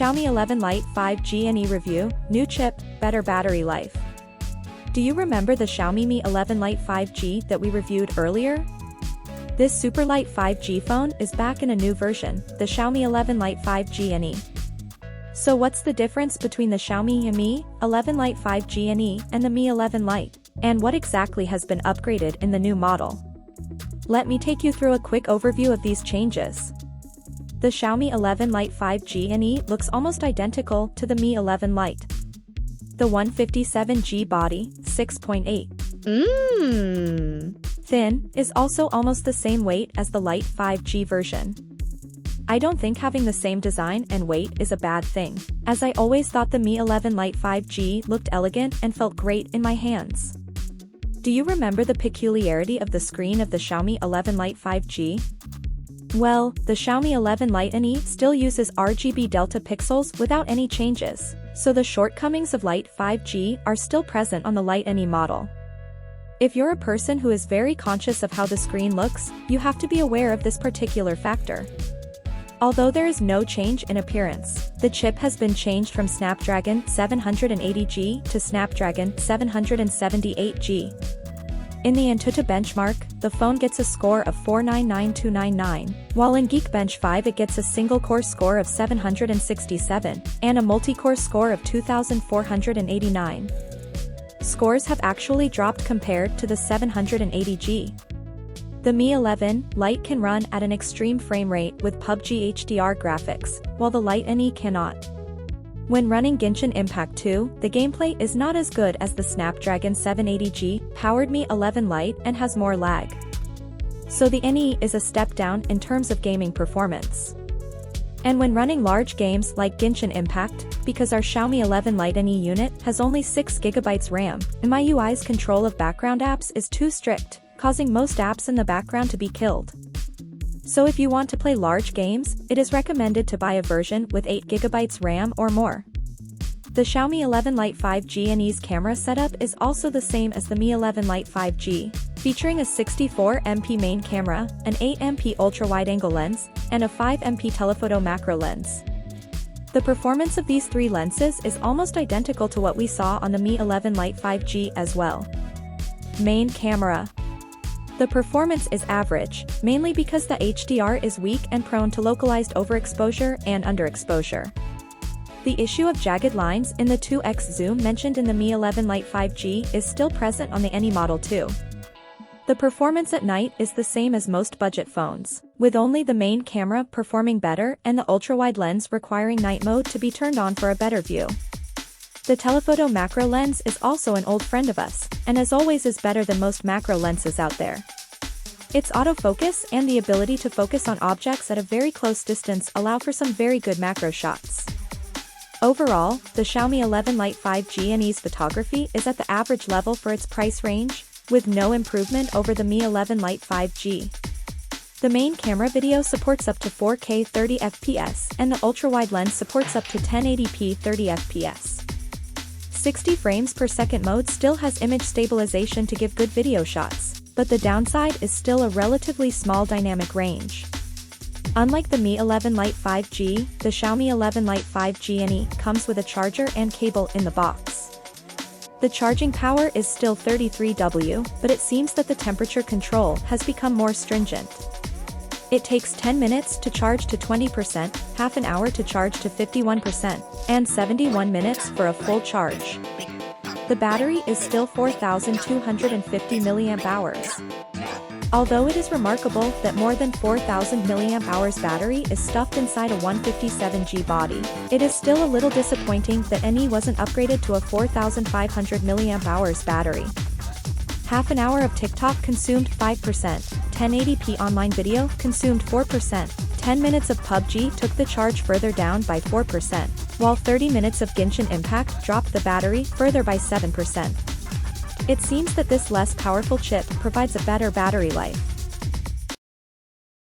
Xiaomi 11 Lite 5G and E review, new chip, better battery life. Do you remember the Xiaomi Mi 11 Lite 5G that we reviewed earlier? This super light 5G phone is back in a new version, the Xiaomi 11 Lite 5G and E. So what's the difference between the Xiaomi Mi 11 Lite 5G and E and the Mi 11 Lite? And what exactly has been upgraded in the new model? Let me take you through a quick overview of these changes. The Xiaomi 11 Lite 5G and E looks almost identical to the Mi 11 Lite. The 157G body, 6.8 thin, is also almost the same weight as the Lite 5G version. I don't think having the same design and weight is a bad thing, as I always thought the Mi 11 Lite 5G looked elegant and felt great in my hands. Do you remember the peculiarity of the screen of the Xiaomi 11 Lite 5G? Well, the Xiaomi 11 Lite and E still uses RGB Delta pixels without any changes, so the shortcomings of Lite 5G are still present on the Lite and E model. If you're a person who is very conscious of how the screen looks, you have to be aware of this particular factor. Although there is no change in appearance, the chip has been changed from Snapdragon 780G to Snapdragon 778G. In the Antutu benchmark, the phone gets a score of 499299, while in Geekbench 5 it gets a single-core score of 767, and a multi-core score of 2489. Scores have actually dropped compared to the 780G. The Mi 11 Lite can run at an extreme frame rate with PUBG HDR graphics, while the Lite and E cannot. When running Genshin Impact 2, the gameplay is not as good as the Snapdragon 780G powered Mi 11 Lite and has more lag. So the NE is a step down in terms of gaming performance. And when running large games like Genshin Impact, because our Xiaomi 11 Lite NE unit has only 6GB RAM, MIUI's control of background apps is too strict, causing most apps in the background to be killed. So if you want to play large games, it is recommended to buy a version with 8GB RAM or more. The Xiaomi 11 Lite 5G and E's camera setup is also the same as the Mi 11 Lite 5G, featuring a 64MP main camera, an 8MP ultra-wide-angle lens, and a 5MP telephoto macro lens. The performance of these three lenses is almost identical to what we saw on the Mi 11 Lite 5G as well. Main camera. The performance is average, mainly because the HDR is weak and prone to localized overexposure and underexposure. The issue of jagged lines in the 2x zoom mentioned in the Mi 11 Lite 5G is still present on the NE model too. The performance at night is the same as most budget phones, with only the main camera performing better and the ultra-wide lens requiring night mode to be turned on for a better view. The telephoto macro lens is also an old friend of us, and as always is better than most macro lenses out there. Its autofocus and the ability to focus on objects at a very close distance allow for some very good macro shots. Overall, the Xiaomi 11 Lite 5G and E's photography is at the average level for its price range, with no improvement over the Mi 11 Lite 5G. The main camera video supports up to 4K 30fps and the ultra-wide lens supports up to 1080p 30fps. 60 frames per second mode still has image stabilization to give good video shots, but the downside is still a relatively small dynamic range. Unlike the Mi 11 Lite 5G, the Xiaomi 11 Lite 5G and E comes with a charger and cable in the box. The charging power is still 33W, but it seems that the temperature control has become more stringent. It takes 10 minutes to charge to 20%, half an hour to charge to 51%, and 71 minutes for a full charge. The battery is still 4,250 mAh. Although it is remarkable that more than 4,000 mAh battery is stuffed inside a 157G body, it is still a little disappointing that NE wasn't upgraded to a 4,500 mAh battery. Half an hour of TikTok consumed 5%, 1080p online video consumed 4%, 10 minutes of PUBG took the charge further down by 4%, while 30 minutes of Genshin Impact dropped the battery further by 7%. It seems that this less powerful chip provides a better battery life.